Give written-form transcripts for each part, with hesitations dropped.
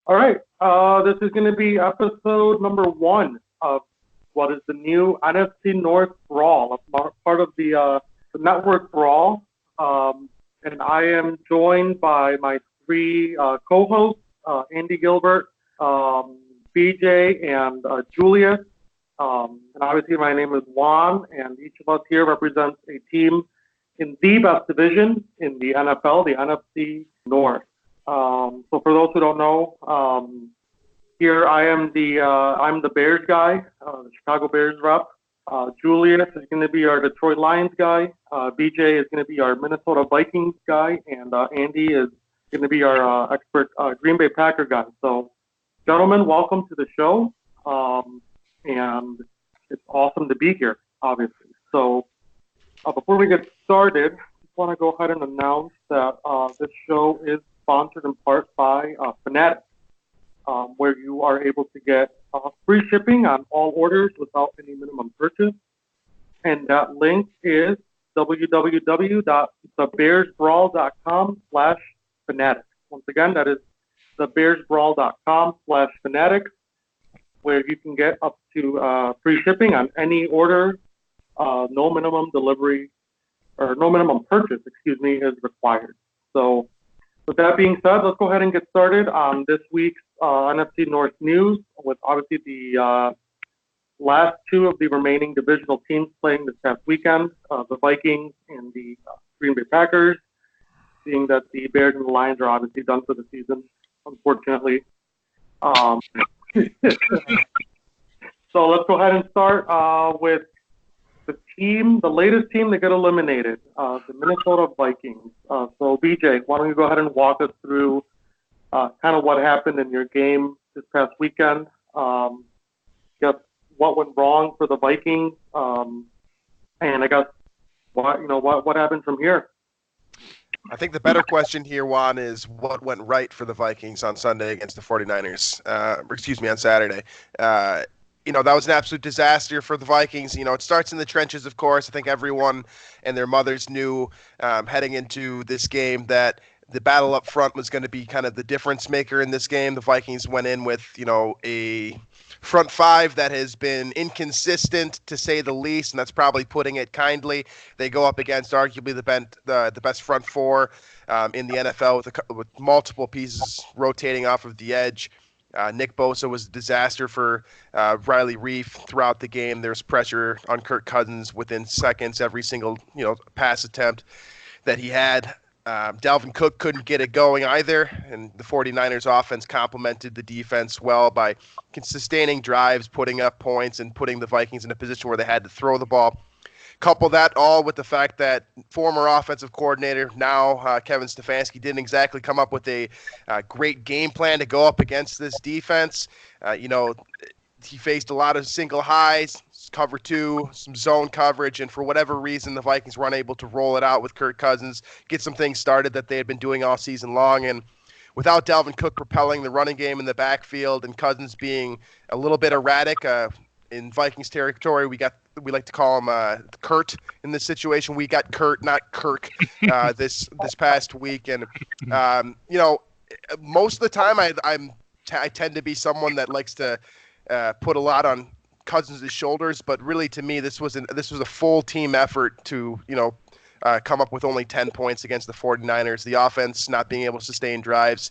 All right. This is going to be episode number 1 of what is the new NFC North Brawl, part of the network Brawl. And I am joined by my 3 co-hosts, Andy, Gilbert, BJ, and Julius. And obviously my name is Juan, and each of us here represents a team in the best division in the NFL, the NFC North. So for those who don't know, here I am I'm the Bears guy, the Chicago Bears rep. Julius is going to be our Detroit Lions guy. BJ is going to be our Minnesota Vikings guy, and Andy is going to be our expert Green Bay Packer guy. So, gentlemen, welcome to the show, and it's awesome to be here, obviously. So, before we get started, I just want to go ahead and announce that this show is sponsored in part by Fanatics, where you are able to get free shipping on all orders without any minimum purchase. And that link is www.thebearsbrawl.com/fanatics. Once again, that is thebearsbrawl.com/fanatics, where you can get up to free shipping on any order. No minimum delivery, or no minimum purchase, is required. So, with that being said, let's go ahead and get started on this week's NFC North news, with obviously the last 2 of the remaining divisional teams playing this past weekend, the Vikings and the Green Bay Packers, seeing that the Bears and the Lions are obviously done for the season, unfortunately. So let's go ahead and start with the latest team that got eliminated, the Minnesota Vikings. So, BJ, why don't you go ahead and walk us through kind of what happened in your game this past weekend? Guess what went wrong for the Vikings, and I guess what happened from here. I think the better question here, Juan, is what went right for the Vikings on Sunday against the 49ers. On Saturday. That was an absolute disaster for the Vikings. It starts in the trenches, of course. I think everyone and their mothers knew heading into this game that the battle up front was going to be kind of the difference maker in this game. The Vikings went in with, a front 5 that has been inconsistent, to say the least, and that's probably putting it kindly. They go up against arguably the best front 4 in the NFL with multiple pieces rotating off of the edge. Nick Bosa was a disaster for Riley Reif throughout the game. There's pressure on Kirk Cousins within seconds, every single pass attempt that he had. Dalvin Cook couldn't get it going either, and the 49ers offense complemented the defense well by sustaining drives, putting up points, and putting the Vikings in a position where they had to throw the ball. Couple that all with the fact that former offensive coordinator, now Kevin Stefanski, didn't exactly come up with a great game plan to go up against this defense. He faced a lot of single highs, cover 2, some zone coverage, and for whatever reason, the Vikings were unable to roll it out with Kirk Cousins, get some things started that they had been doing all season long. And without Dalvin Cook propelling the running game in the backfield and Cousins being a little bit erratic, in Vikings territory, we like to call him Kurt in this situation. We got Kurt, not Kirk, this past week. And most of the time, I tend to be someone that likes to put a lot on Cousins' shoulders, but really, to me, this was a full team effort to come up with only 10 points against the 49ers. The offense not being able to sustain drives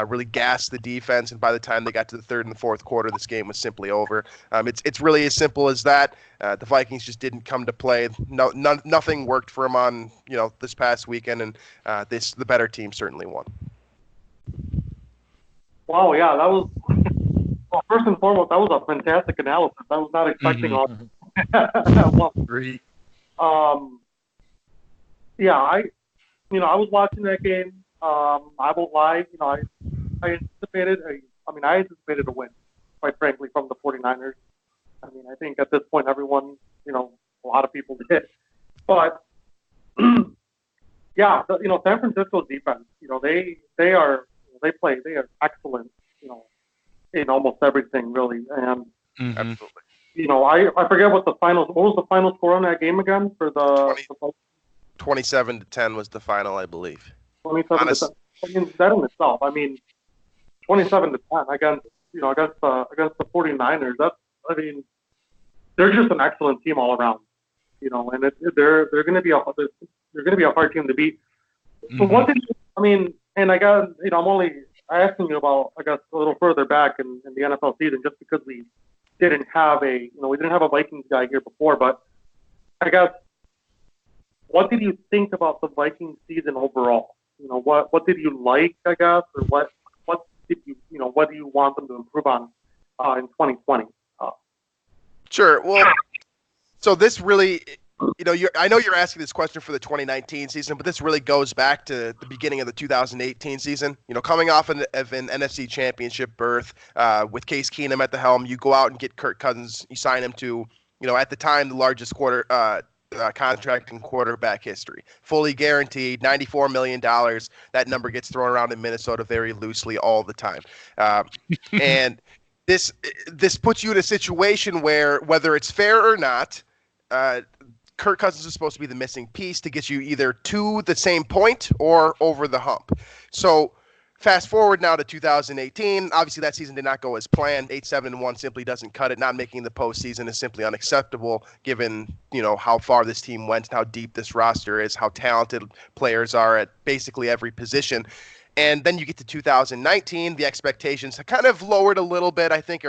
really gassed the defense, and by the time they got to the third and the fourth quarter, this game was simply over. It's really as simple as that. The Vikings just didn't come to play. Nothing worked for them on this past weekend, and the better team certainly won. Wow, yeah, that was. Well, first and foremost, that was a fantastic analysis. I was not expecting all. Great. Yeah, I was watching that game. I won't lie. I anticipated a win, quite frankly, from the 49ers. I think at this point, everyone, a lot of people did. But yeah, San Francisco's defense, they are excellent, in almost everything, really. And Absolutely. I forget what was the final score on that game again for the 27-10 was the final, I believe. 27-10. That in itself, 27-10 against against the 49ers. They're just an excellent team all around. And they're going to be a hard team to beat. So what did and I got I'm only asking you about I guess a little further back in the NFL season just because we didn't have a Vikings guy here before, but I guess what did you think about the Vikings season overall? What did you like, I guess, or what did you what do you want them to improve on in 2020? Sure. Well, so this really, I know you're asking this question for the 2019 season, but this really goes back to the beginning of the 2018 season. Coming off of an NFC Championship berth with Case Keenum at the helm, you go out and get Kirk Cousins. You sign him to, at the time, the largest contract in quarterback history. Fully guaranteed, $94 million. That number gets thrown around in Minnesota very loosely all the time. And this puts you in a situation where, whether it's fair or not, Kirk Cousins is supposed to be the missing piece to get you either to the same point or over the hump. So fast forward now to 2018. Obviously, that season did not go as planned. 8-7-1 simply doesn't cut it. Not making the postseason is simply unacceptable, given how far this team went, how deep this roster is, how talented players are at basically every position. And then you get to 2019, the expectations have kind of lowered a little bit, I think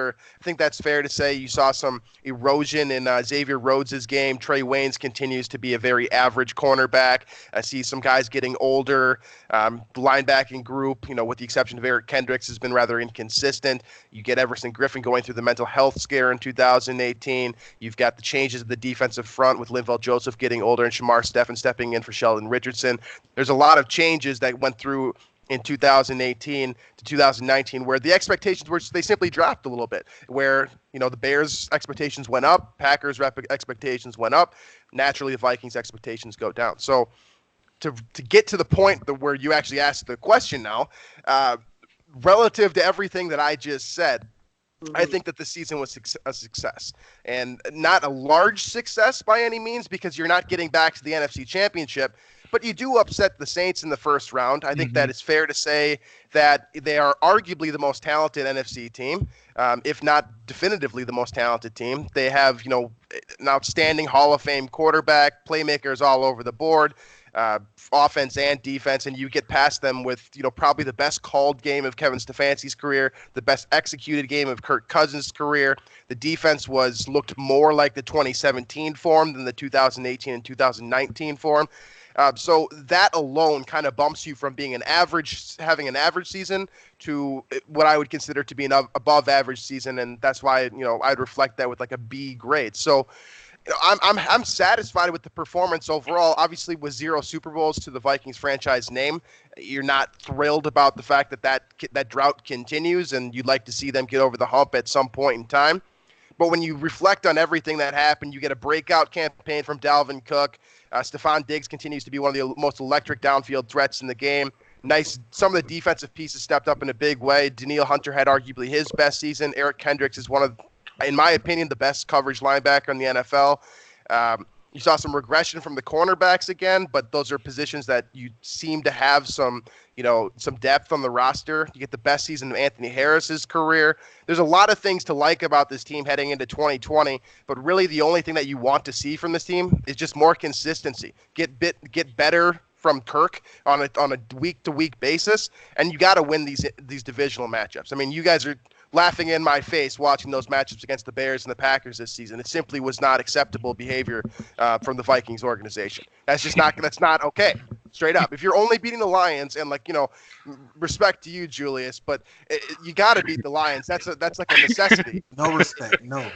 that's fair to say. You saw some erosion in Xavier Rhodes' game. Trey Waynes continues to be a very average cornerback. I see some guys getting older. The linebacking group, with the exception of Eric Kendricks, has been rather inconsistent. You get Everson Griffin going through the mental health scare in 2018. You've got the changes of the defensive front with Linval Joseph getting older and Shamar Steffen stepping in for Sheldon Richardson. There's a lot of changes that went through in 2018 to 2019, where the expectations they simply dropped a little bit, where, the Bears' expectations went up, Packers' expectations went up. Naturally, the Vikings' expectations go down. So to get to the point where you actually asked the question now, relative to everything that I just said, I think that the season was a success, and not a large success by any means, because you're not getting back to the NFC Championship, but you do upset the Saints in the first round. I think that it's fair to say that they are arguably the most talented NFC team, if not definitively the most talented team. They have, an outstanding Hall of Fame quarterback, playmakers all over the board, offense and defense, and you get past them with, probably the best called game of Kevin Stefanski's career, the best executed game of Kirk Cousins' career. The defense looked more like the 2017 form than the 2018 and 2019 form. So that alone kind of bumps you from being having an average season to what I would consider to be an above average season, and that's why I'd reflect that with like a B grade. So I'm satisfied with the performance overall. Obviously, with 0 Super Bowls to the Vikings franchise name, you're not thrilled about the fact that drought continues, and you'd like to see them get over the hump at some point in time. But when you reflect on everything that happened, you get a breakout campaign from Dalvin Cook. Stephon Diggs continues to be one of the most electric downfield threats in the game. Some of the defensive pieces stepped up in a big way. Danielle Hunter had arguably his best season. Eric Kendricks is one of, in my opinion, the best coverage linebacker in the NFL. You saw some regression from the cornerbacks again, but those are positions that you seem to have some depth on the roster. You get the best season of Anthony Harris's career. There's a lot of things to like about this team heading into 2020, but really the only thing that you want to see from this team is just more consistency. Get better from Kirk on a week-to-week basis, and you got to win these divisional matchups. I mean, you guys are laughing in my face watching those matchups against the Bears and the Packers this season. It simply was not acceptable behavior from the Vikings organization. That's not okay. Straight up. If you're only beating the Lions, and respect to you, Julius, but you got to beat the Lions. That's like a necessity. No respect. No.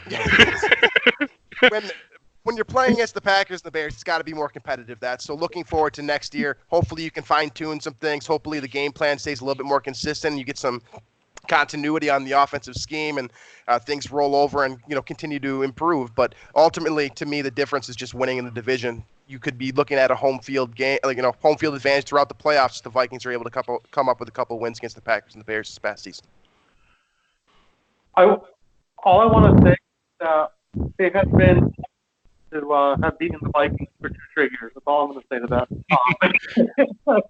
When you're playing against the Packers and the Bears, it's got to be more competitive. So looking forward to next year. Hopefully you can fine-tune some things. Hopefully the game plan stays a little bit more consistent. You get some continuity on the offensive scheme, and things roll over and continue to improve. But ultimately, to me, the difference is just winning in the division. You could be looking at a home field game, home field advantage throughout the playoffs if the Vikings are able to come up with a couple of wins against the Packers and the Bears this past season. All I want to say is that they have been to have beaten the Vikings for 2 straight years. That's all I'm going to say to that.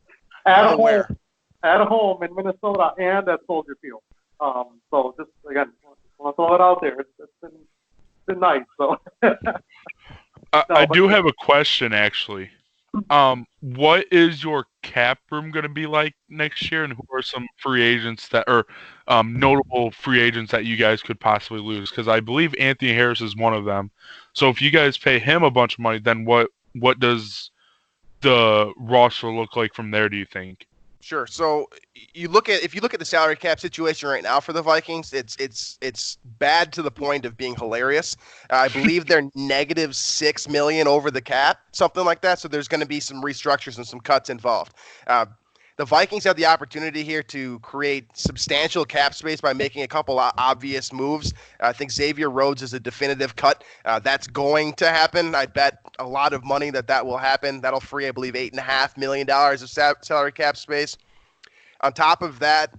At home, at home in Minnesota and at Soldier Field. So just again, want to throw it out there. It's been nice. So I do have a question actually. What is your cap room going to be like next year, and who are some free agents that are notable free agents that you guys could possibly lose? Because I believe Anthony Harris is one of them. So if you guys pay him a bunch of money, then what does the roster look like from there, do you think? Sure. So if you look at the salary cap situation right now for the Vikings, it's bad to the point of being hilarious. I believe they're negative $6 million over the cap, something like that. So there's going to be some restructures and some cuts involved. The Vikings have the opportunity here to create substantial cap space by making a couple of obvious moves. I think Xavier Rhodes is a definitive cut. That's going to happen. I bet a lot of money that will happen. That'll free, I believe, $8.5 million of salary cap space. On top of that,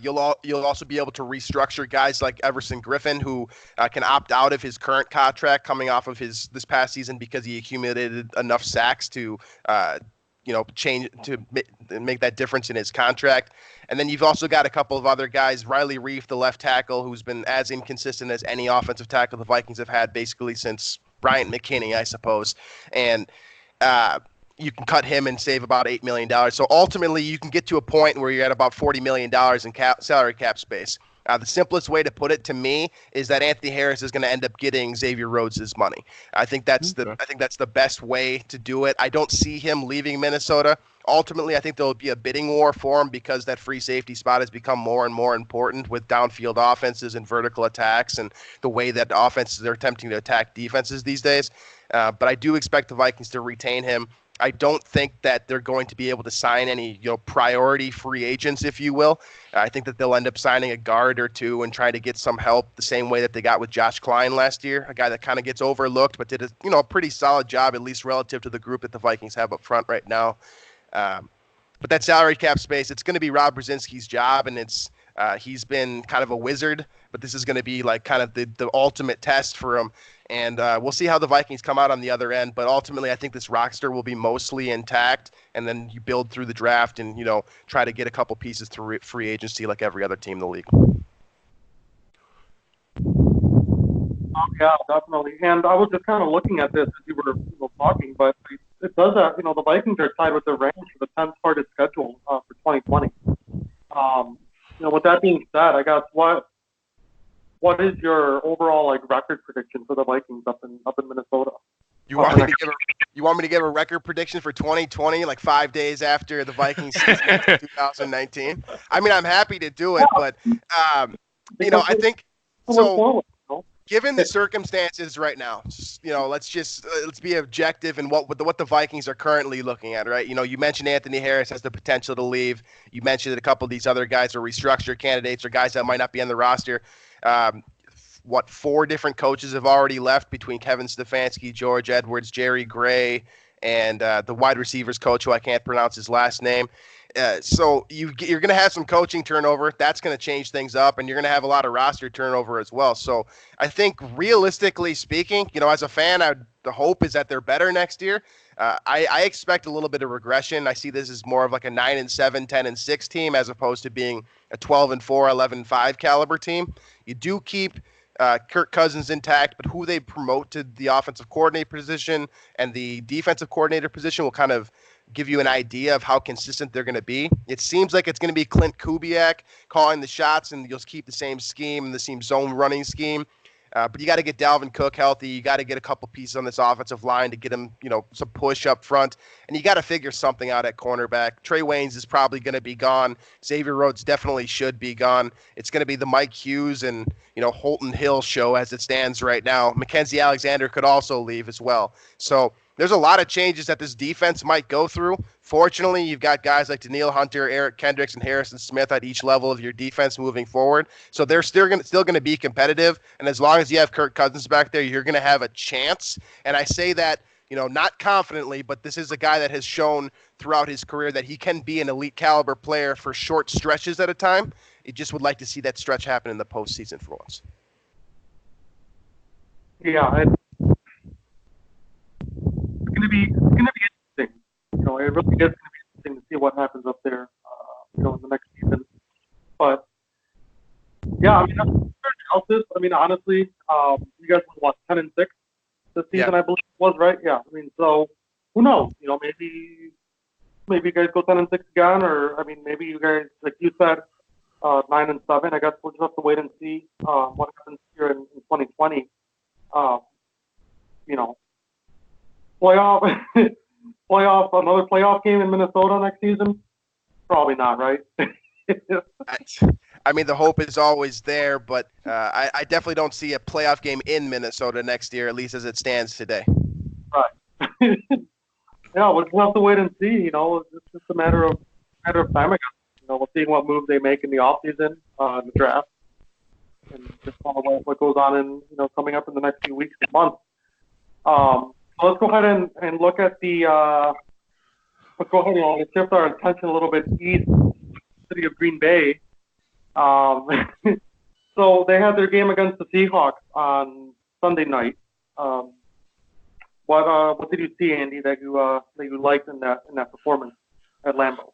you'll also be able to restructure guys like Everson Griffin, who can opt out of his current contract coming off of this past season because he accumulated enough sacks to change to make that difference in his contract. And then you've also got a couple of other guys, Riley Reif, the left tackle, who's been as inconsistent as any offensive tackle the Vikings have had basically since Bryant McKinney, I suppose. And you can cut him and save about $8 million. So ultimately, you can get to a point where you're at about $40 million in salary cap space. The simplest way to put it to me is that Anthony Harris is going to end up getting Xavier Rhodes' money. I think that's the best way to do it. I don't see him leaving Minnesota. Ultimately, I think there'll be a bidding war for him because that free safety spot has become more and more important with downfield offenses and vertical attacks and the way that offenses are attempting to attack defenses these days. But I do expect the Vikings to retain him. I don't think that they're going to be able to sign any, priority free agents, if you will. I think that they'll end up signing a guard or two and trying to get some help the same way that they got with Josh Klein last year, a guy that kind of gets overlooked but did a pretty solid job, at least relative to the group that the Vikings have up front right now. But that salary cap space, it's going to be Rob Brzezinski's job, and he's been kind of a wizard, but this is going to be like kind of the ultimate test for him. And we'll see how the Vikings come out on the other end. But ultimately, I think this roster will be mostly intact. And then you build through the draft and, try to get a couple pieces through free agency like every other team in the league. Yeah, definitely. And I was just kind of looking at this as you were talking, but it does have, the Vikings are tied with the Rams for the 10th started schedule for 2020. With that being said, I guess what is your overall record prediction for the Vikings up in Minnesota? You want me to give a record prediction for 2020, 5 days after the Vikings season in 2019? I mean, I'm happy to do it, but I think so. Given the circumstances right now, let's be objective in what the Vikings are currently looking at, right? You mentioned Anthony Harris has the potential to leave. You mentioned that a couple of these other guys are restructure candidates or guys that might not be on the roster. 4 different coaches have already left between Kevin Stefanski, George Edwards, Jerry Gray, and the wide receivers coach who I can't pronounce his last name. So you're going to have some coaching turnover. That's going to change things up, and you're going to have a lot of roster turnover as well. So I think realistically speaking, as a fan, the hope is that they're better next year. I expect a little bit of regression. I see this as more of like a 9-7, 10-6 team as opposed to being a 12-4, 11-5 caliber team. You do keep Kirk Cousins intact, but who they promote to the offensive coordinator position and the defensive coordinator position will kind of give you an idea of how consistent they're going to be. It seems like it's going to be Clint Kubiak calling the shots, and you'll keep the same scheme and the same zone running scheme. But you got to get Dalvin Cook healthy. You got to get a couple pieces on this offensive line to get him, some push up front. And you got to figure something out at cornerback. Trey Waynes is probably going to be gone. Xavier Rhodes definitely should be gone. It's going to be the Mike Hughes and, Holton Hill show as it stands right now. Mackenzie Alexander could also leave as well. So there's a lot of changes that this defense might go through. Fortunately, you've got guys like Danielle Hunter, Eric Kendricks, and Harrison Smith at each level of your defense moving forward. So they're still going to be competitive. And as long as you have Kirk Cousins back there, you're going to have a chance. And I say that, not confidently, but this is a guy that has shown throughout his career that he can be an elite caliber player for short stretches at a time. You just would like to see that stretch happen in the postseason for once. Yeah, it's going to be interesting. It really is going to be interesting to see what happens up there. yeah, I mean, that's fair analysis. I mean, honestly, you guys were what, 10-6 this season, I believe it was, right? Yeah. I mean, so who knows? You know, maybe you guys go 10-6 again, or I mean, maybe you guys, like you said, 9-7. I guess we'll just have to wait and see what happens here in 2020. You know, another playoff game in Minnesota next season? Probably not, right? I mean, the hope is always there, but I definitely don't see a playoff game in Minnesota next year, at least as it stands today. Right. Yeah, we'll just have to wait and see. You know, it's just a matter of time. I guess. You know, we'll see what moves they make in the offseason, in the draft, and just follow what goes on in coming up in the next few weeks and months. So let's go ahead and look at the. Let's go ahead and shift our attention a little bit east, to the city of Green Bay. So they had their game against the Seahawks on Sunday night. What did you see, Andy, that you liked in that performance at Lambeau?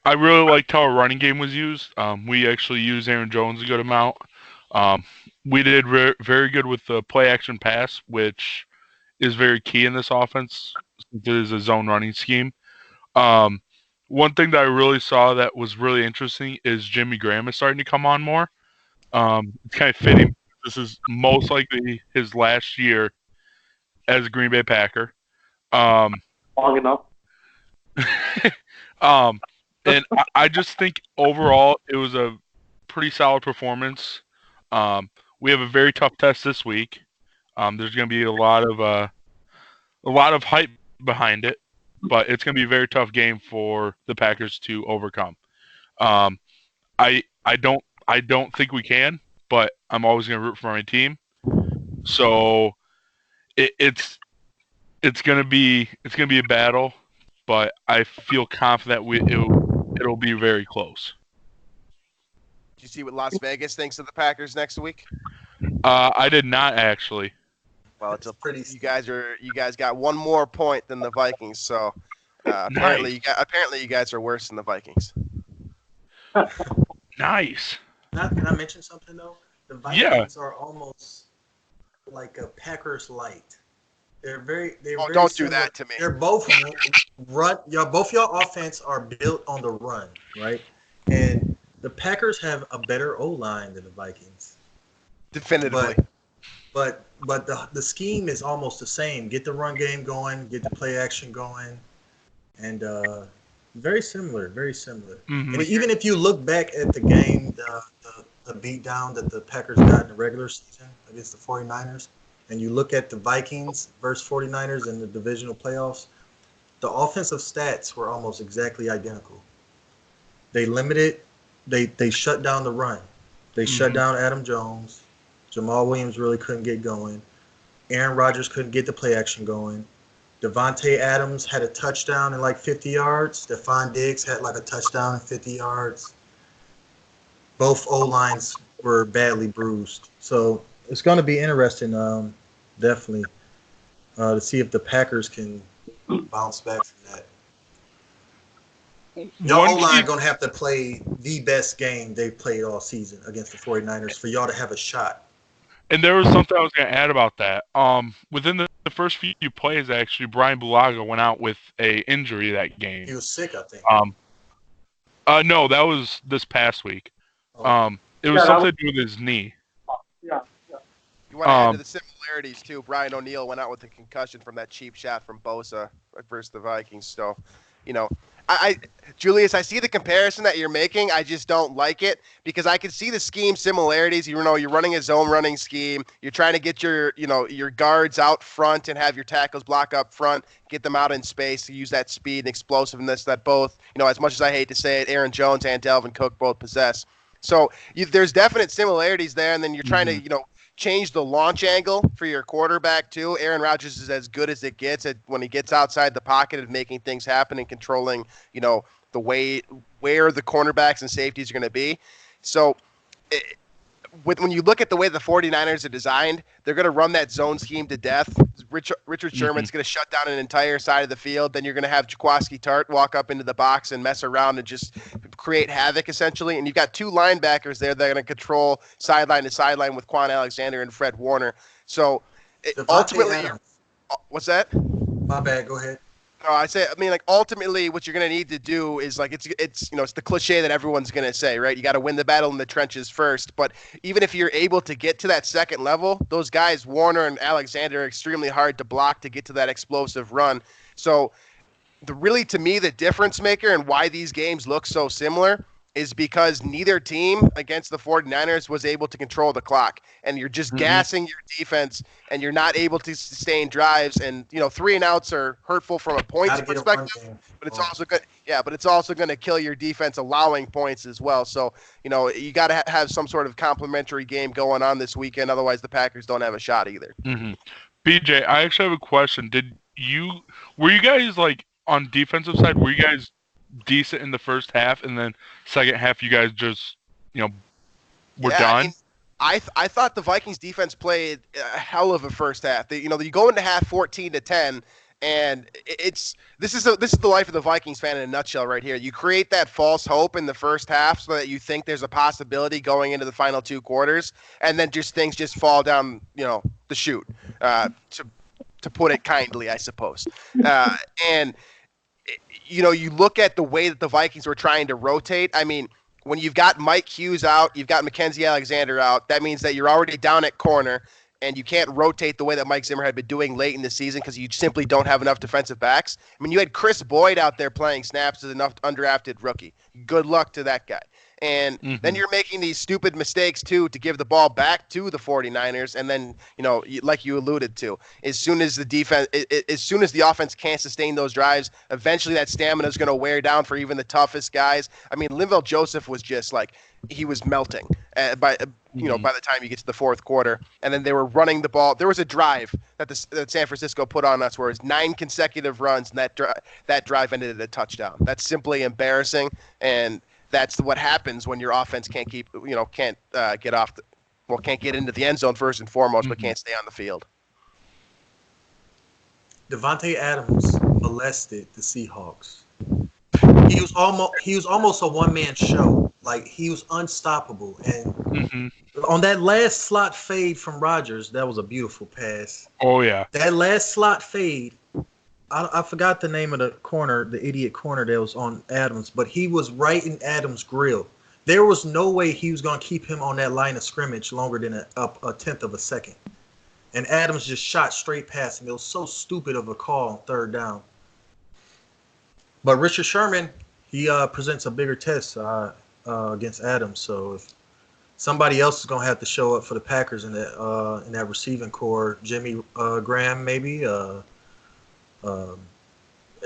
I really liked how our running game was used. We actually used Aaron Jones a good amount. We did very good with the play action pass, which is very key in this offense. It is a zone running scheme. One thing that I really saw that was really interesting is Jimmy Graham is starting to come on more. It's kind of fitting. This is most likely his last year as a Green Bay Packer. Long enough. And I just think overall it was a pretty solid performance. We have a very tough test this week. There's going to be a lot of hype behind it, but it's going to be a very tough game for the Packers to overcome. I don't think we can, but I'm always going to root for my team. So it's going to be a battle, but I feel confident it'll be very close. Do you see what Las Vegas thinks of the Packers next week? I did not actually. Well, it's pretty. You guys got one more point than the Vikings, so apparently you guys are worse than the Vikings. Nice. Can I mention something though? The Vikings are almost like a Packers light. They're very don't similar. Do that to me. They're both run. Both y'all offense are built on the run, right? And the Packers have a better O-line than the Vikings. Definitively. But the scheme is almost the same. Get the run game going, get the play action going, and very similar. Mm-hmm. And even if you look back at the game, the beatdown that the Packers got in the regular season against the 49ers, and you look at the Vikings versus 49ers in the divisional playoffs, the offensive stats were almost exactly identical. They shut down the run. They shut down Adam Jones. Jamal Williams really couldn't get going. Aaron Rodgers couldn't get the play action going. Devontae Adams had a touchdown in like 50 yards. Stephon Diggs had like a touchdown in 50 yards. Both O-lines were badly bruised. So it's going to be interesting, definitely, to see if the Packers can bounce back from that. Your O-line going to have to play the best game they've played all season against the 49ers for y'all to have a shot. And there was something I was going to add about that. Within the first few plays, actually, Brian Bulaga went out with a injury that game. He was sick, I think. No, that was this past week. It was something to do with his knee. Yeah. You want to add to the similarities, too. Brian O'Neill went out with a concussion from that cheap shot from Bosa versus the Vikings. So, Julius, I see the comparison that you're making. I just don't like it because I can see the scheme similarities. You're running a zone running scheme. You're trying to get your guards out front and have your tackles block up front, get them out in space to use that speed and explosiveness that both, as much as I hate to say it, Aaron Jones and Dalvin Cook both possess. So there's definite similarities there, and then you're trying to, change the launch angle for your quarterback too. Aaron Rodgers is as good as it gets when he gets outside the pocket and making things happen and controlling, the way where the cornerbacks and safeties are going to be. So when you look at the way the 49ers are designed, they're going to run that zone scheme to death. Richard Sherman's going to shut down an entire side of the field. Then you're going to have Jaquiski Tartt walk up into the box and mess around and just create havoc essentially. And you've got two linebackers there that are going to control sideline to sideline with Quan Alexander and Fred Warner. So ultimately, what's that? My bad. Go ahead. No, I mean, like, ultimately, what you're going to need to do is, like, it's it's the cliche that everyone's going to say, right? You got to win the battle in the trenches first. But even if you're able to get to that second level, those guys, Warner and Alexander, are extremely hard to block to get to that explosive run. So, to me, the difference maker and why these games look so similar is because neither team against the 49ers was able to control the clock, and you're just gassing your defense, and you're not able to sustain drives. And 3 and outs are hurtful from a points perspective, but it's also good. Yeah, but it's also going to kill your defense allowing points as well. So you got to have some sort of complementary game going on this weekend. Otherwise, the Packers don't have a shot either. BJ, I actually have a question. Were you guys like on defensive side? Were you guys decent in the first half, and then second half you guys just were done? I thought the Vikings defense played a hell of a first half. You go into half 14-10, and this is the life of the Vikings fan in a nutshell right here. You create that false hope in the first half so that you think there's a possibility going into the final 2 quarters, and then things just fall down the chute, to put it kindly, I suppose. And you look at the way that the Vikings were trying to rotate. I mean, when you've got Mike Hughes out, you've got Mackenzie Alexander out, that means that you're already down at corner, and you can't rotate the way that Mike Zimmer had been doing late in the season because you simply don't have enough defensive backs. I mean, you had Chris Boyd out there playing snaps as an undrafted rookie. Good luck to that guy. And then you're making these stupid mistakes, too, to give the ball back to the 49ers. And then, like you alluded to, as soon as the offense can't sustain those drives, eventually that stamina is going to wear down for even the toughest guys. I mean, Linval Joseph was just like, he was melting by the time you get to the fourth quarter. And then they were running the ball. There was a drive that San Francisco put on us where it was 9 consecutive runs, and that drive ended in a touchdown. That's simply embarrassing. And that's what happens when your offense can't get into the end zone first and foremost, but can't stay on the field. Devontae Adams molested the Seahawks. He was almost a one-man show. Like, he was unstoppable. And on that last slot fade from Rodgers, that was a beautiful pass. Oh yeah, that last slot fade. I forgot the name of the corner, the idiot corner that was on Adams, but he was right in Adams' grill. There was no way he was going to keep him on that line of scrimmage longer than a tenth of a second. And Adams just shot straight past him. It was so stupid of a call on third down. But Richard Sherman, he presents a bigger test against Adams. So if somebody else is going to have to show up for the Packers in that receiving core, Jimmy Graham maybe,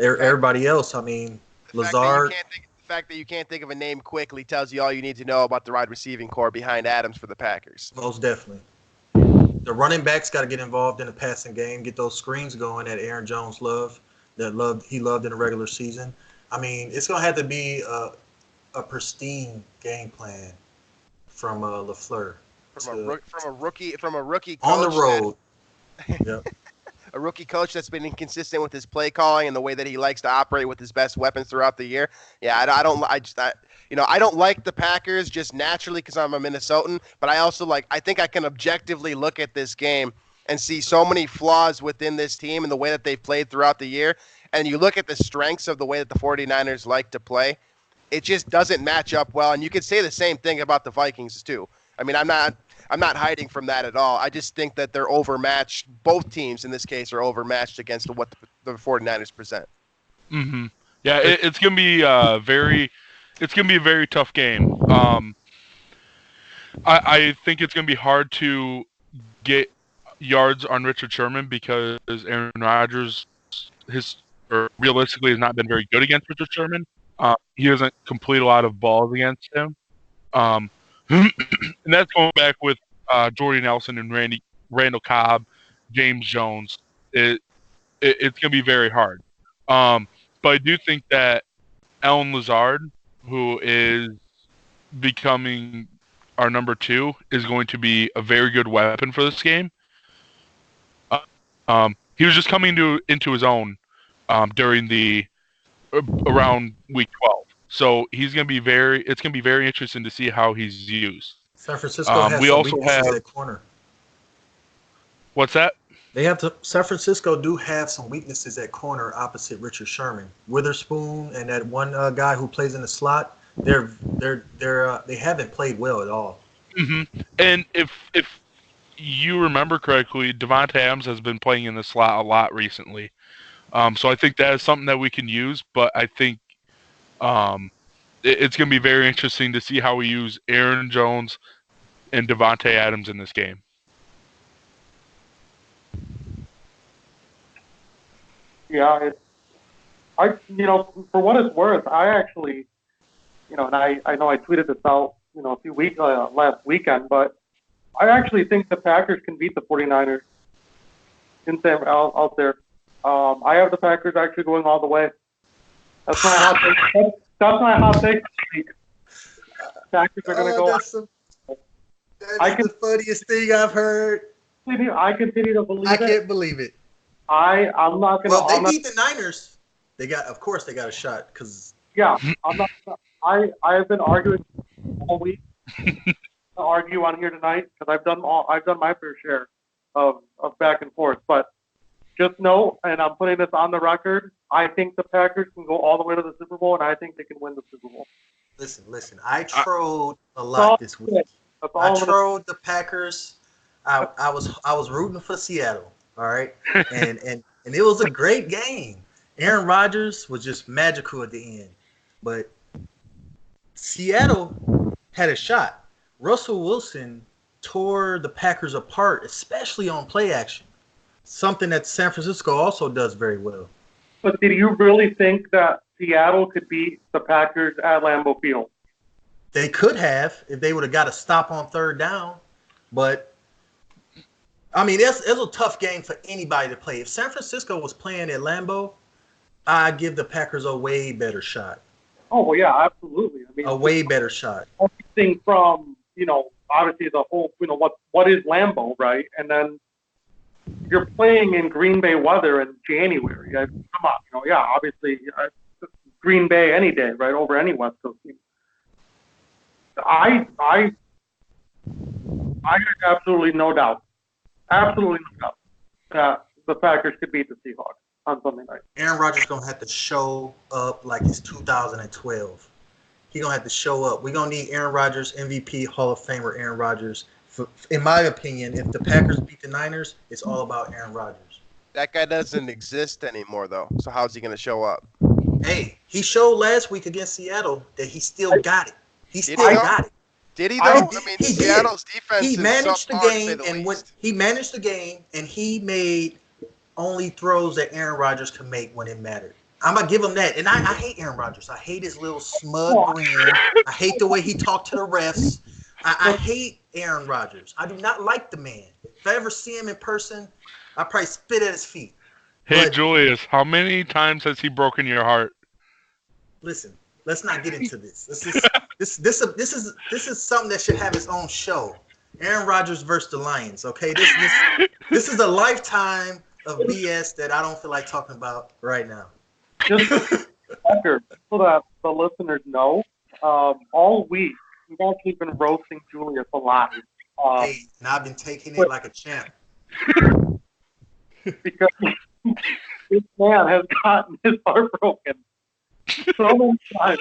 everybody else, I mean, Lazard. The fact that you can't think of a name quickly tells you all you need to know about the wide receiving core behind Adams for the Packers. Most definitely. The running backs got to get involved in the passing game, get those screens going that Aaron Jones he loved in the regular season. I mean, it's going to have to be a pristine game plan from LaFleur. From a rookie coach on the road. Yep. A rookie coach that's been inconsistent with his play calling and the way that he likes to operate with his best weapons throughout the year. Yeah, I don't like the Packers just naturally because I'm a Minnesotan, but I think I can objectively look at this game and see so many flaws within this team and the way that they've played throughout the year. And you look at the strengths of the way that the 49ers like to play, it just doesn't match up well. And you could say the same thing about the Vikings too. I mean, I'm not hiding from that at all. I just think that they're overmatched. Both teams in this case are overmatched against what the 49ers present. Yeah, it's gonna be a very tough game. I think it's gonna be hard to get yards on Richard Sherman because Aaron Rodgers realistically has not been very good against Richard Sherman. He doesn't complete a lot of balls against him. And that's going back with Jordy Nelson and Randall Cobb, James Jones. It's going to be very hard. But I do think that Allen Lazard, who is becoming our number 2, is going to be a very good weapon for this game. He was just coming into his own during around week 12. So it's going to be very interesting to see how he's used. San Francisco has some weaknesses at corner. What's that? San Francisco do have some weaknesses at corner opposite Richard Sherman. Witherspoon and that one guy who plays in the slot. They haven't played well at all. Mm-hmm. And if you remember correctly, Devontae Adams has been playing in the slot a lot recently. So I think that is something that we can use. But I think it's going to be very interesting to see how we use Aaron Jones and Devontae Adams in this game. Yeah, for what it's worth, I actually, and I know I tweeted this out, a few weeks last weekend, but I actually think the Packers can beat the 49ers out there. I have the Packers actually going all the way. That's my hot take. That's my hot take. Packers are going to go. That's the funniest thing I've heard. I continue to believe it. I can't believe it. I'm not going to. Well, they beat the Niners. Of course, they got a shot because. Yeah, I'm not. I have been arguing all week. To argue on here tonight because I've done my fair share of back and forth. But just know, and I'm putting this on the record, I think the Packers can go all the way to the Super Bowl, and I think they can win the Super Bowl. Listen. I trolled a lot this week. I trolled the Packers. I was rooting for Seattle. All right, and it was a great game. Aaron Rodgers was just magical at the end, but Seattle had a shot. Russell Wilson tore the Packers apart, especially on play action, something that San Francisco also does very well. But did you really think that Seattle could beat the Packers at Lambeau Field? They could have if they would have got a stop on third down. But, I mean, it's a tough game for anybody to play. If San Francisco was playing at Lambeau, I'd give the Packers a way better shot. Oh, well, yeah, absolutely. I mean, a way better shot. Everything from, obviously the whole, what is Lambeau, right? And then you're playing in Green Bay weather in January. Come on, obviously Green Bay any day, right, over any West Coast team. I have absolutely no doubt that the Packers could beat the Seahawks on Sunday night. Aaron Rodgers gonna have to show up like it's 2012. He's going to have to show up. We're going to need Aaron Rodgers, MVP, Hall of Famer Aaron Rodgers. In my opinion, if the Packers beat the Niners, it's all about Aaron Rodgers. That guy doesn't exist anymore, though. So how's he going to show up? Hey, he showed last week against Seattle that he still got it. He still got it. Did he, though? I mean, Seattle's defense he managed the game, and when he managed the game, and he made only throws that Aaron Rodgers could make when it mattered. I'm going to give him that. And I hate Aaron Rodgers. I hate his little smug grin. I hate the way he talked to the refs. I hate Aaron Rodgers. I do not like the man. If I ever see him in person, I'll probably spit at his feet. Hey, Julius, how many times has he broken your heart? Listen, let's not get into this. This is something that should have its own show. Aaron Rodgers versus the Lions, okay? This is a lifetime of BS that I don't feel like talking about right now. Just so that the listeners know, all week we've actually been roasting Julius a lot. And I've been taking it like a champ. Because this man has gotten his heart broken so many times.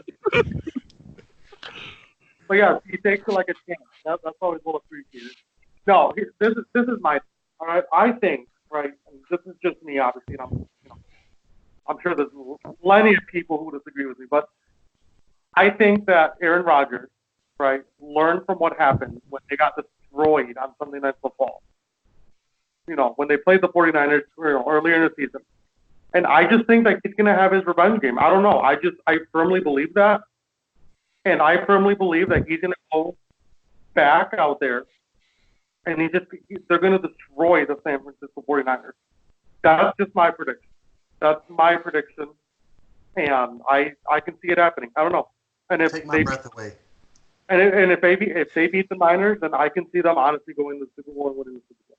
But yeah, he takes it like a champ. That's always well appreciated. No, this is my. All right, I think right. And this is just me, obviously. And I'm sure there's plenty of people who disagree with me, but I think that Aaron Rodgers, right, learned from what happened when they got destroyed on Sunday Night Football. When they played the 49ers earlier in the season. And I just think that he's going to have his revenge game. I don't know. I firmly believe that. And I firmly believe that he's going to go back out there and they're going to destroy the San Francisco 49ers. That's just my prediction. That's my prediction, and I can see it happening. I don't know. And if take my breath away. And if they beat the Niners, then I can see them honestly going to the Super Bowl and winning the Super Bowl.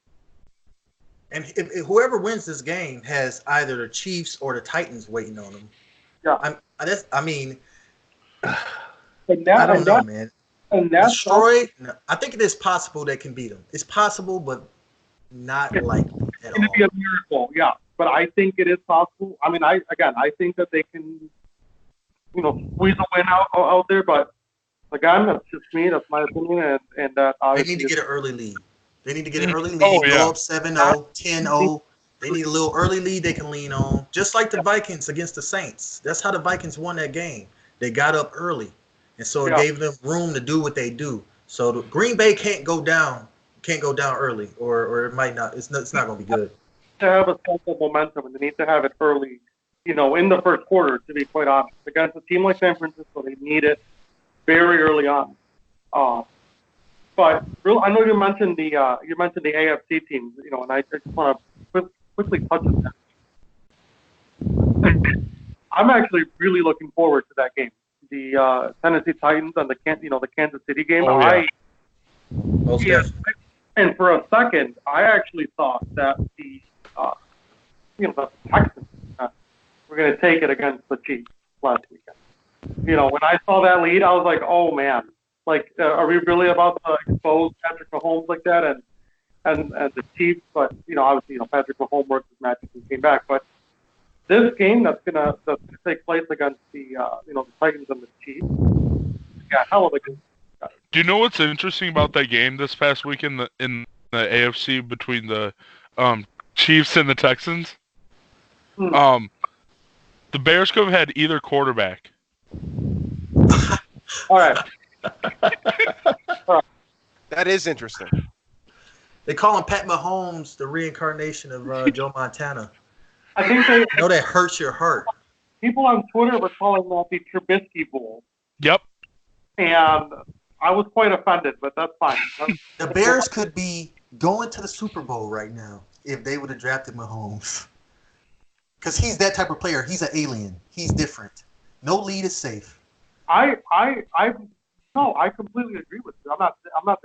And if whoever wins this game has either the Chiefs or the Titans waiting on them. Yeah. And that, I don't know, man. And that's Detroit. No, I think it is possible they can beat them. It's possible, but not like at all. It's going to be a miracle, yeah. But I think it is possible. I mean, I think that they can, squeeze a win out there. But again, that's just me. That's my opinion. And that they need to get an early lead. They need to get an early lead. Oh, yeah. Go up 7-0, 10-0. They need a little early lead they can lean on. Just like the Vikings against the Saints. That's how the Vikings won that game. They got up early. And so it gave them room to do what they do. So the Green Bay can't go down early, or it might not. It's not going to be good. To have a sense of momentum, and they need to have it early, in the first quarter. To be quite honest, against a team like San Francisco, they need it very early on. But I know you mentioned the AFC teams, and I just want to quickly touch on that. I'm actually really looking forward to that game. The Tennessee Titans and the Kansas City game. Oh, yeah. And for a second, I actually thought that the Texans were going to take it against the Chiefs last weekend. When I saw that lead, I was like, oh man, like, are we really about to expose Patrick Mahomes like that and the Chiefs? But obviously, Patrick Mahomes worked his magic and came back. But this game that's gonna take place against the the Titans and the Chiefs, hell of a good. Do you know what's interesting about that game this past weekend in the AFC between the Chiefs and the Texans? The Bears could have had either quarterback. All right. That is interesting. They call him Pat Mahomes, the reincarnation of Joe Montana. I think I know that hurts your heart. People on Twitter were calling that the Trubisky Bowl. Yep. And I was quite offended, but that's fine. The Bears could be going to the Super Bowl right now if they would have drafted Mahomes. Because he's that type of player. He's an alien. He's different. No lead is safe. I completely agree with you. I'm not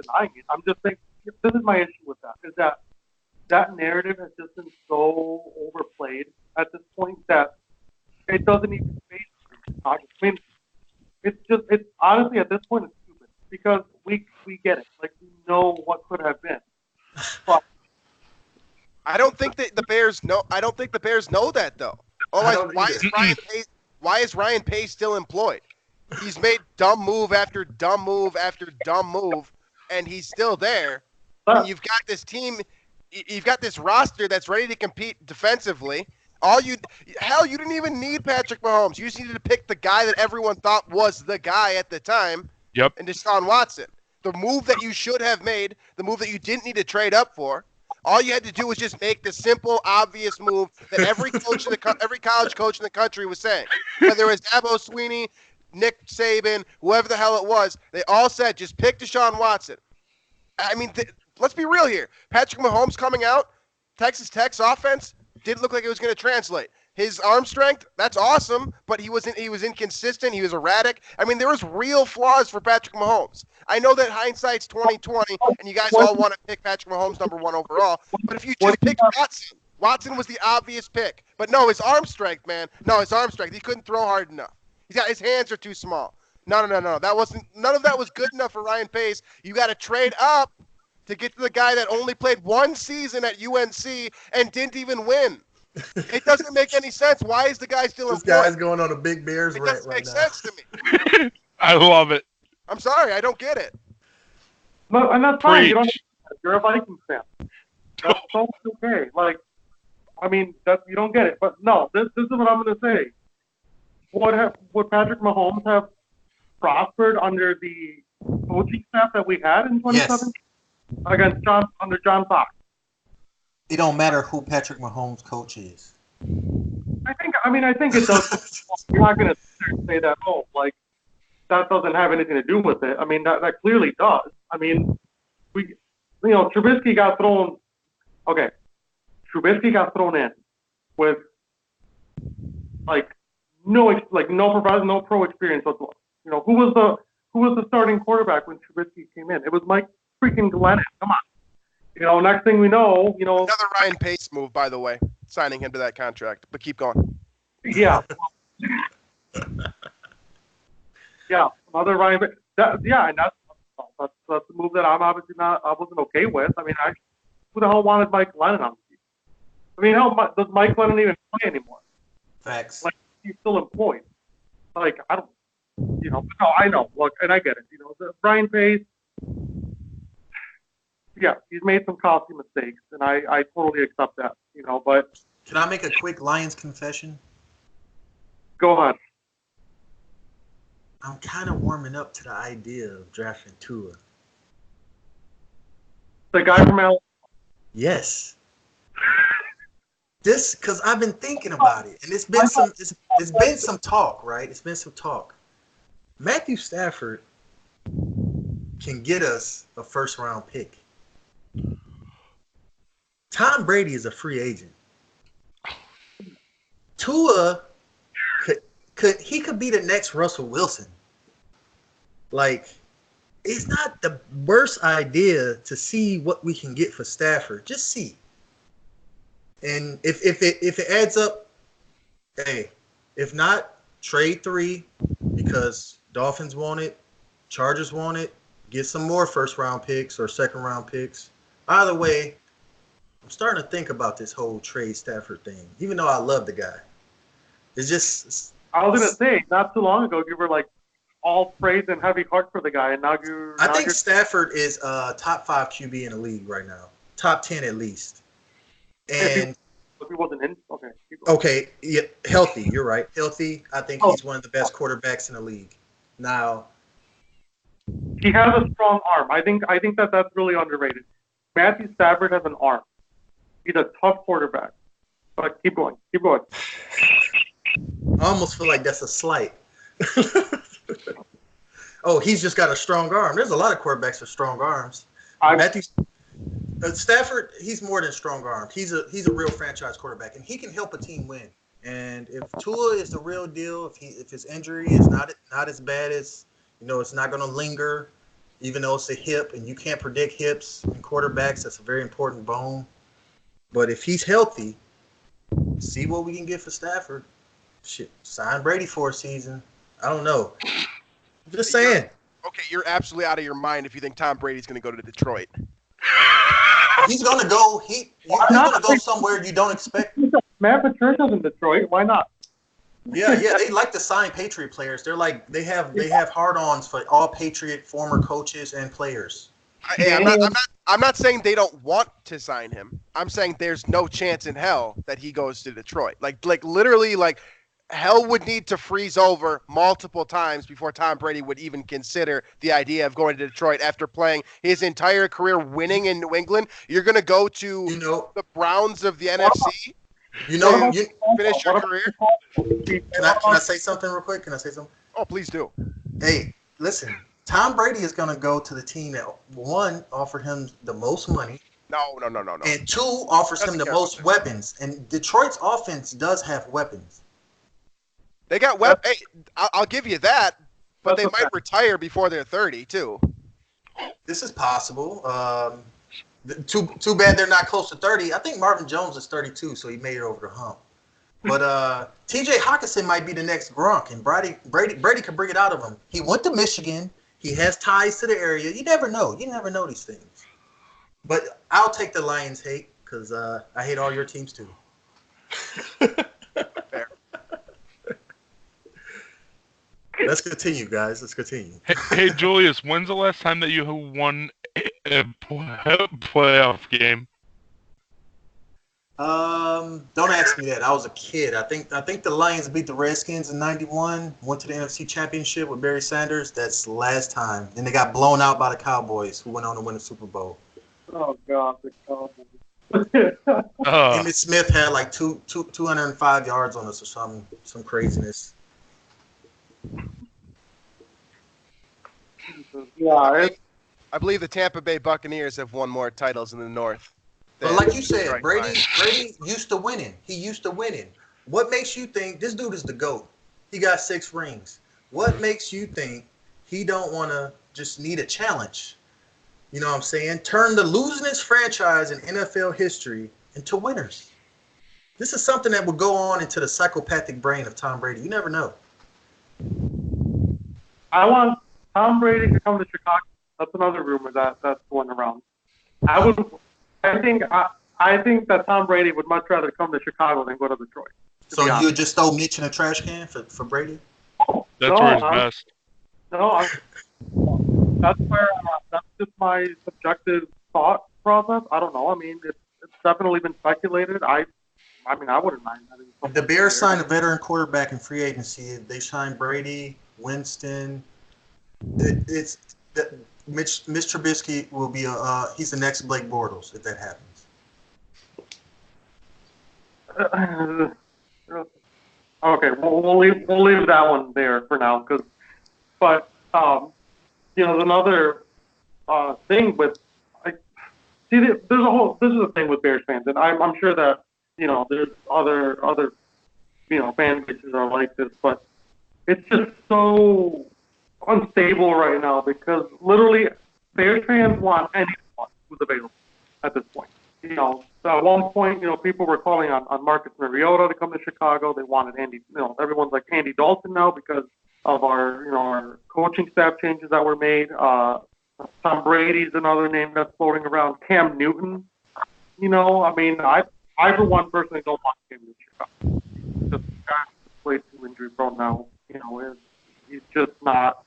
denying it. I'm just saying this is my issue with that. Is that narrative has just been so overplayed at this point that it doesn't even face me. I mean, it's honestly at this point it's stupid because we get it. Like, we know what could have been. But I don't think that the Bears know. I don't think the Bears know that though. Why is Ryan Pace still employed? He's made dumb move after dumb move after dumb move, and he's still there. And you've got this team. You've got this roster that's ready to compete defensively. You didn't even need Patrick Mahomes. You just needed to pick the guy that everyone thought was the guy at the time. Yep. And Deshaun Watson. The move that you should have made, the move that you didn't need to trade up for. All you had to do was just make the simple, obvious move that every every college coach in the country was saying. Whether it was Dabo Swinney, Nick Saban, whoever the hell it was, they all said just pick Deshaun Watson. I mean, let's be real here. Patrick Mahomes coming out, Texas Tech's offense didn't look like it was going to translate. His arm strength, that's awesome, but he was inconsistent. He was erratic. I mean, there was real flaws for Patrick Mahomes. I know that hindsight's 20/20, and you guys all want to pick Patrick Mahomes number one overall. But if you just pick Watson was the obvious pick. But no, his arm strength, man. No, his arm strength. He couldn't throw hard enough. His hands are too small. No. None of that was good enough for Ryan Pace. You got to trade up to get to the guy that only played one season at UNC and didn't even win. It doesn't make any sense. Why is the guy still employed? This guy's going on a big Bears rant right now. It doesn't make sense to me. I love it. I'm sorry, I don't get it. No, and that's fine. You're a Vikings fan. That's totally okay. Like, I mean, you don't get it. But no, this is what I'm going to say. Would Patrick Mahomes have prospered under the coaching staff that we had in 2017 against under John Fox? It don't matter who Patrick Mahomes' coach is. I think it does. You're not going to say that. That doesn't have anything to do with it. I mean, that clearly does. I mean, Trubisky got thrown. Okay, Trubisky got thrown in with no pro experience whatsoever. Who was the starting quarterback when Trubisky came in? It was Mike freaking Glennon. Come on. Next thing we know, another Ryan Pace move, by the way, signing him to that contract. But keep going. Yeah. Yeah, another Ryan. And that's the move that I wasn't okay with. I mean, who the hell wanted Mike Lennon on the team? I mean, how does Mike Lennon even play anymore? Facts. Like, he's still employed. Like, I don't, no, I know. Look, and I get it. Brian Pace, yeah, he's made some costly mistakes, and I totally accept that. But can I make a quick Lions confession? Go ahead. I'm kind of warming up to the idea of drafting Tua. The guy from Alabama. Yes. Because I've been thinking about it, and it's been some talk, right? It's been some talk. Matthew Stafford can get us a first-round pick. Tom Brady is a free agent. Tua could be the next Russell Wilson. Like, it's not the worst idea to see what we can get for Stafford. Just see. And if it adds up, hey, if not, trade 3 because Dolphins want it, Chargers want it, get some more first-round picks or second-round picks. Either way, I'm starting to think about this whole trade Stafford thing, even though I love the guy. It's just... I was going to say, not too long ago, you were like all praise and heavy heart for the guy, and now I think Stafford is top 5 QB in the league right now. Top 10 at least. And if he wasn't in, okay, yeah, healthy. You're right, healthy. I think he's one of the best quarterbacks in the league. Now, he has a strong arm. I think that's really underrated. Matthew Stafford has an arm. He's a tough quarterback. But keep going. I almost feel like that's a slight. Oh, he's just got a strong arm. There's a lot of quarterbacks with strong arms. Matthew Stafford, he's more than strong arm. He's a real franchise quarterback, and he can help a team win. And if Tua is the real deal, if his injury is not as bad as it's not going to linger, even though it's a hip, and you can't predict hips in quarterbacks. That's a very important bone. But if he's healthy, see what we can get for Stafford. Shit, sign Brady for a season. I don't know. I'm just saying. You're absolutely out of your mind if you think Tom Brady's going to go to Detroit. He's going to go. He's going to go somewhere you don't expect. Matt Patricia's in Detroit. Why not? Yeah. They like to sign Patriot players. They're like they have hard-ons for all Patriot former coaches and players. I'm not saying they don't want to sign him. I'm saying there's no chance in hell that he goes to Detroit. Like literally, hell would need to freeze over multiple times before Tom Brady would even consider the idea of going to Detroit after playing his entire career winning in New England. You're going to go to the Browns of the NFC? You finish your career? Can I say something real quick? Can I say something? Oh, please do. Hey, listen. Tom Brady is going to go to the team that, 1, offered him the most money. No. And 2, offers him the most weapons. And Detroit's offense does have weapons. They got weapons. Hey, I'll give you that, but they might retire before they're 30, too. This is possible. Too bad they're not close to 30. I think Marvin Jones is 32, so he made it over the hump. But T.J. Hawkinson might be the next Gronk, and Brady could bring it out of him. He went to Michigan. He has ties to the area. You never know. You never know these things. But I'll take the Lions hate because I hate all your teams too. Fair. Let's continue, guys. Let's continue. Hey, Julius, when's the last time that you won a playoff game? Don't ask me that. I was a kid. I think the Lions beat the Redskins in '91. Went to the NFC Championship with Barry Sanders. That's the last time. And they got blown out by the Cowboys, who went on to win the Super Bowl. Oh God, the Cowboys. Emmitt Smith had like 205 yards on us or something, some craziness. Yeah, I believe the Tampa Bay Buccaneers have won more titles in the North. But like you said, Brady used to winning. He used to winning. What makes you think this dude is the GOAT? He got 6 rings. What makes you think he don't want to just need a challenge? You know what I'm saying? Turn the losingest franchise in NFL history into winners. This is something that will go on into the psychopathic brain of Tom Brady. You never know. I want Tom Brady to come to Chicago. That's another rumor that's going around. I think that Tom Brady would much rather come to Chicago than go to Detroit. So you would just throw Mitch in a trash can for Brady? That's where he's best. No, that's just my subjective thought process. I don't know. I mean, it's definitely been speculated. I wouldn't mind having. The Bears signed a veteran quarterback in free agency. They signed Brady, Winston. Mitch Trubisky will be he's the next Blake Bortles if that happens. Okay, we'll leave that one there for now. But there's another thing with. This is a thing with Bears fans, and I'm sure that there's other fan bases are like this, but it's just so unstable right now because literally Bears fans want anyone who's available at this point. At one point, people were calling on Marcus Mariota to come to Chicago. They wanted Andy. Everyone's like Andy Dalton now because of our coaching staff changes that were made. Tom Brady's another name that's floating around. Cam Newton. I for one personally don't want him to Chicago. Just way too injury prone now. He's just not.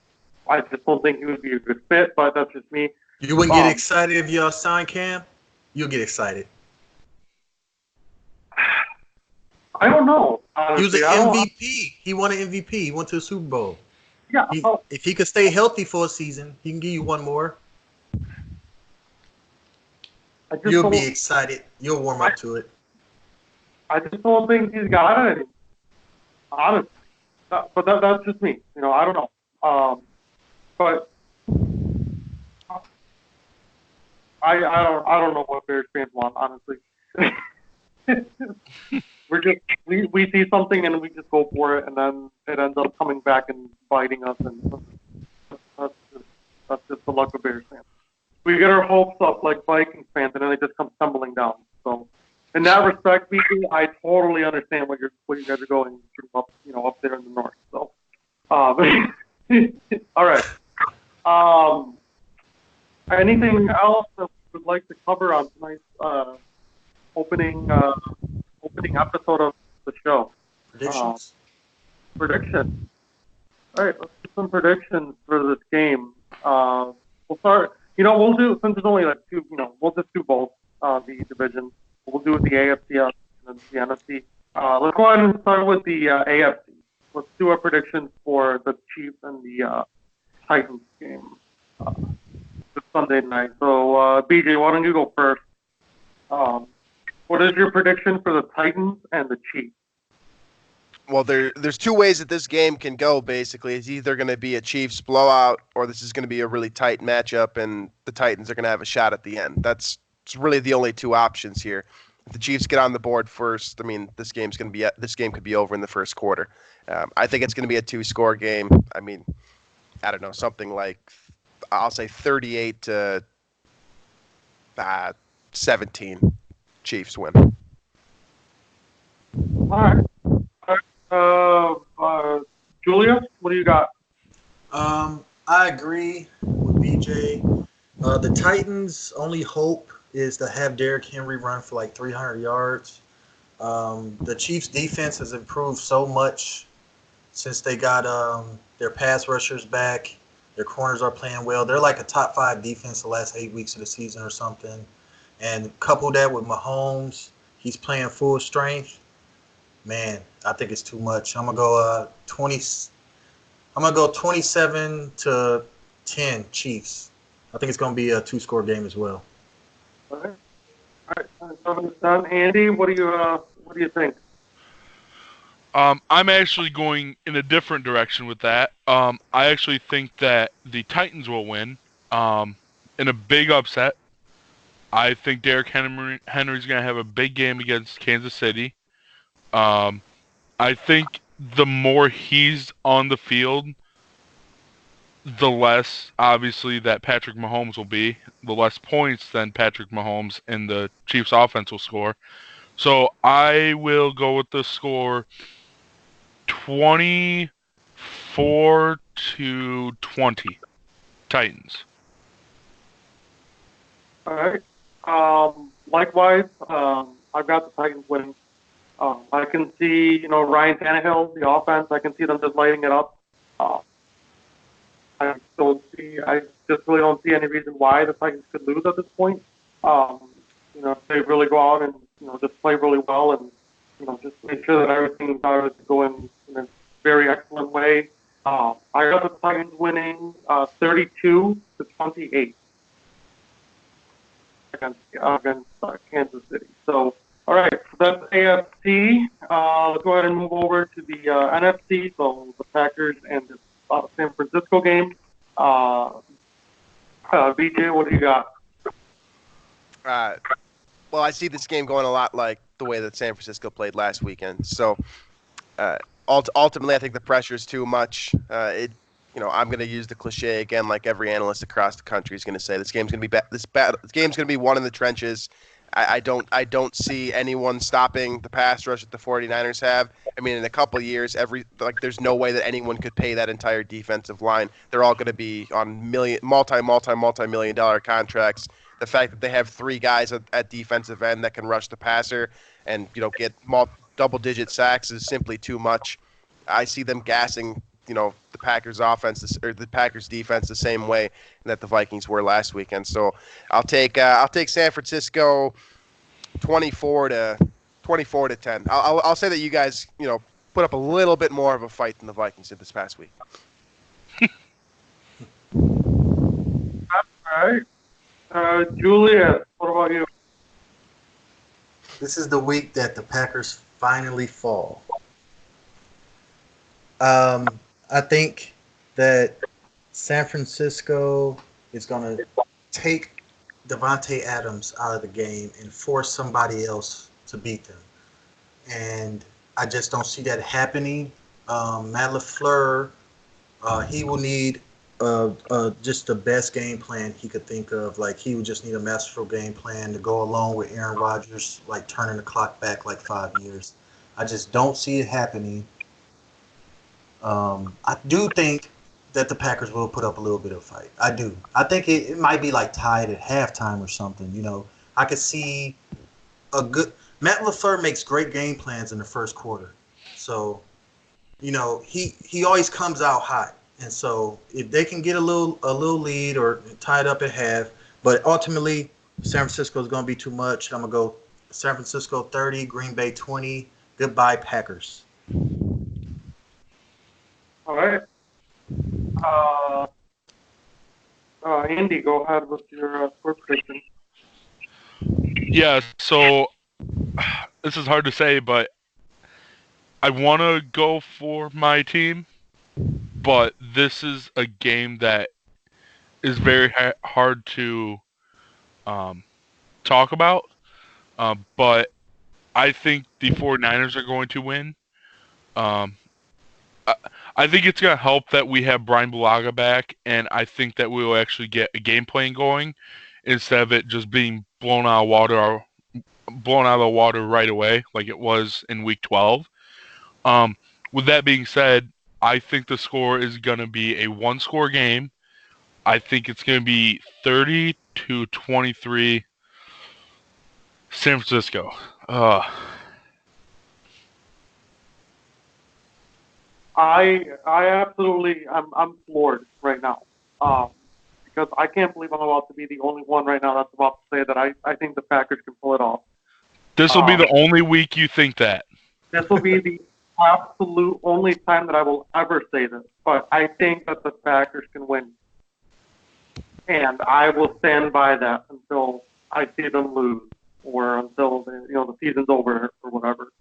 I just don't think he would be a good fit. But that's just me. You wouldn't get excited if you sign Cam. You'll get excited. I don't know. Honestly. He was an MVP. He won an MVP. He went to the Super Bowl. Yeah. If he could stay healthy for a season, he can give you one more. You'll be excited. You'll warm up to it. I just don't think he's got it. Honestly. But that's just me. I don't know. But I don't know what Bears fans want, honestly. we see something and we just go for it, and then it ends up coming back and biting us, and that's just the luck of Bears fans. We get our hopes up like Vikings fans, and then they just come tumbling down. So, in that respect, BJ, I totally understand what you guys are going through up there in the north. So, all right. Anything else that we would like to cover on tonight's opening episode of the show? Predictions. Predictions. All right, let's do some predictions for this game. We'll start. We'll do, since there's only like two. We'll just do both the divisions. We'll do the AFC and the NFC. Let's go ahead and start with the AFC. Let's do our predictions for the Chiefs and the Titans game this Sunday night. So, BJ, why don't you go first? What is your prediction for the Titans and the Chiefs? Well, there's two ways that this game can go, basically. It's either going to be a Chiefs blowout, or this is going to be a really tight matchup, and the Titans are going to have a shot at the end. That's really the only two options here. If the Chiefs get on the board first, this game could be over in the first quarter. I think it's going to be a two-score game. I don't know, something like, I'll say 38 to 17. Chiefs win. All right. Julius, what do you got? I agree with BJ. The Titans' only hope is to have Derrick Henry run for like 300 yards. The Chiefs' defense has improved so much since they got their pass rushers back. Their corners are playing well. They're like a top 5 defense the last 8 weeks of the season or something. And couple that with Mahomes, he's playing full strength. Man, I think it's too much. I'm gonna go 27 to 10 Chiefs. I think it's gonna be a 2-score game as well. All right. 7 to 10. Andy, what do you think? I'm actually going in a different direction with that. I actually think that the Titans will win in a big upset. I think Derrick Henry's going to have a big game against Kansas City. I think the more he's on the field, the less, obviously, that Patrick Mahomes will be. The less points than Patrick Mahomes and the Chiefs' offense will score. So I will go with the score 24 24-20. Titans. All right. Likewise, I've got the Titans winning. I can see, Ryan Tannehill, the offense. I can see them just lighting it up. I just really don't see any reason why the Titans could lose at this point. If they really go out and just play really well and just make sure that everything's going in a very excellent way. I got the Titans winning 32-28 against Kansas City. So, all right, so that's AFC. Let's go ahead and move over to the NFC. So the Packers and the San Francisco game. BJ, what do you got? Well, I see this game going a lot like the way that San Francisco played last weekend. So, ultimately, I think the pressure is too much. I'm going to use the cliche again, like every analyst across the country is going to say. This game's going to be this game's going to be won in the trenches. I don't see anyone stopping the pass rush that the 49ers have. I mean, in a couple of years, there's no way that anyone could pay that entire defensive line. They're all going to be on multi-million dollar contracts. The fact that they have three guys at defensive end that can rush the passer and get double-digit sacks is simply too much. I see them gassing the Packers offense or the Packers defense the same way that the Vikings were last weekend. So I'll take San Francisco 24-10. I'll say that you guys put up a little bit more of a fight than the Vikings did this past week. All right. Julius, what about you? This is the week that the Packers finally fall. I think that San Francisco is going to take Devontae Adams out of the game and force somebody else to beat them. And I just don't see that happening. Matt LaFleur, he will need just the best game plan he could think of. Like, he would just need a masterful game plan to go along with Aaron Rodgers, like turning the clock back like 5 years. I just don't see it happening. I do think that the Packers will put up a little bit of a fight. I do. I think it might be like tied at halftime or something. I could see a good – Matt LaFleur makes great game plans in the first quarter. So, he always comes out hot. And so if they can get a little lead or tie it up at half, but ultimately San Francisco is going to be too much. I'm going to go San Francisco 30, Green Bay 20. Goodbye, Packers. All right. Andy, go ahead with your score prediction. Yeah, so this is hard to say, but I want to go for my team, but this is a game that is very hard to talk about. But I think the 49ers are going to win. I think it's going to help that we have Brian Bulaga back, and I think that we will actually get a game plan going instead of it just being blown out of the water right away like it was in Week 12. With that being said, I think the score is going to be a one-score game. I think it's going to be 30-23 San Francisco. I absolutely, I'm floored right now, because I can't believe I'm about to be the only one right now that's about to say that I think the Packers can pull it off. This will be the only week you think that. This will be the absolute only time that I will ever say this, but I think that the Packers can win, and I will stand by that until I see them lose or until the season's over or whatever.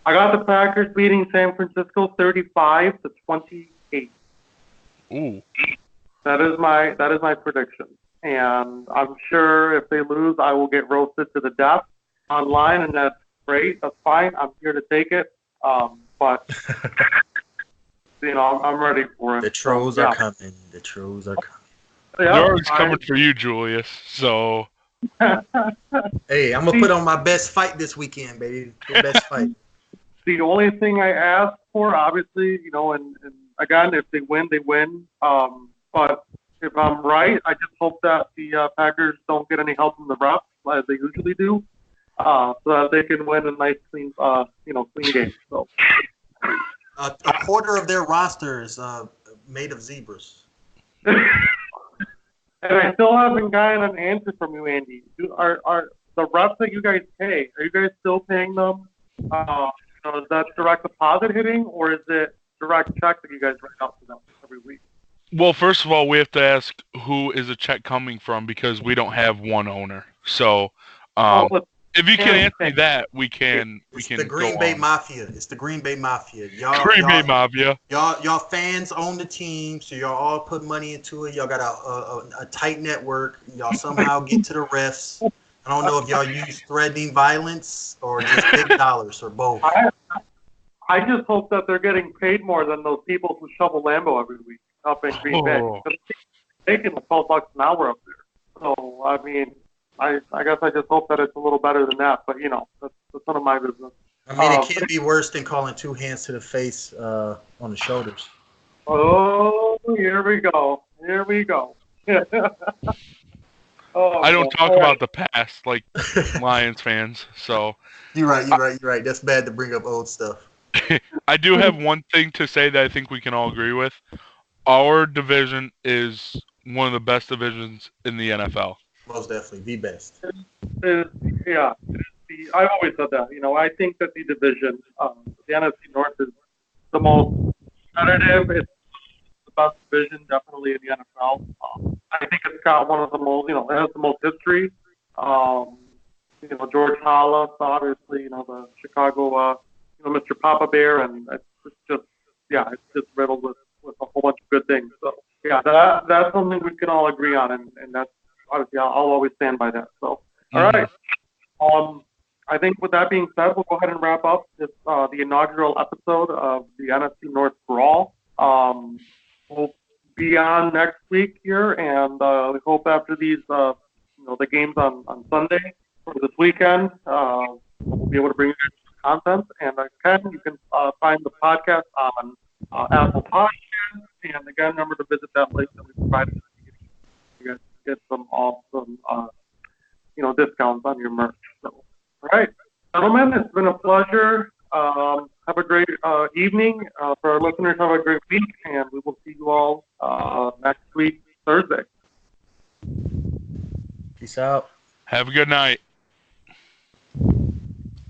I got the Packers beating San Francisco 35-28. Ooh. That is my prediction. And I'm sure if they lose, I will get roasted to the death online, and that's great. That's fine. I'm here to take it. But I'm ready for it. The trolls are coming. The trolls are coming. Yeah, They're always coming for you, Julius. So. Hey, I'm gonna put on my best fight this weekend, baby. The best fight. The only thing I ask for, obviously, and again, if they win, they win. But if I'm right, I just hope that the Packers don't get any help from the refs as they usually do, so that they can win a nice, clean, clean game. So a quarter of their roster is made of zebras. And I still haven't gotten an answer from you, Andy. Are the refs that you guys pay? Are you guys still paying them? Is that direct deposit hitting, or is it direct check that you guys write out to them every week? Well, first of all, we have to ask who is a check coming from because we don't have one owner. So, if you can answer me that, we can. It's the Green Bay Mafia. It's the Green Bay Mafia. Green Bay Mafia. Y'all fans own the team, so y'all all put money into it. Y'all got a tight network. Y'all somehow get to the refs. I don't know if y'all use threatening violence or just big dollars or both. I just hope that they're getting paid more than those people who shovel Lambeau every week up in Green Bay. They're making $12 an hour up there. So, I mean, I guess I just hope that it's a little better than that. But, that's none of my business. I mean, it can't be worse than calling 2 hands to the face on the shoulders. Oh, here we go. Here we go. I don't talk about the past like Lions fans. So You're right. That's bad to bring up old stuff. I do have one thing to say that I think we can all agree with. Our division is one of the best divisions in the NFL. Most definitely, the best. Yeah, I've always said that. I think that the division, the NFC North, is the most competitive. It's the best division, definitely in the NFL. I think it's got one of the most, it has the most history. George Halas, obviously, the Chicago, Mr. Papa Bear, and it's just riddled with a whole bunch of good things. So, yeah, that's something we can all agree on, and that's obviously I'll always stand by that. So, all right. I think with that being said, we'll go ahead and wrap up this the inaugural episode of the NFC North Brawl. We'll be on next week here, and we hope after these, the games on Sunday or this weekend, we'll be able to bring you guys some content. And again, you can find the podcast on Apple Podcasts. And again, remember to visit that link that we provided. You guys get some awesome, discounts on your merch. So, all right, gentlemen, it's been a pleasure. Have a great evening. For our listeners, have a great week, and we will see you all next week, Thursday. Peace out. Have a good night.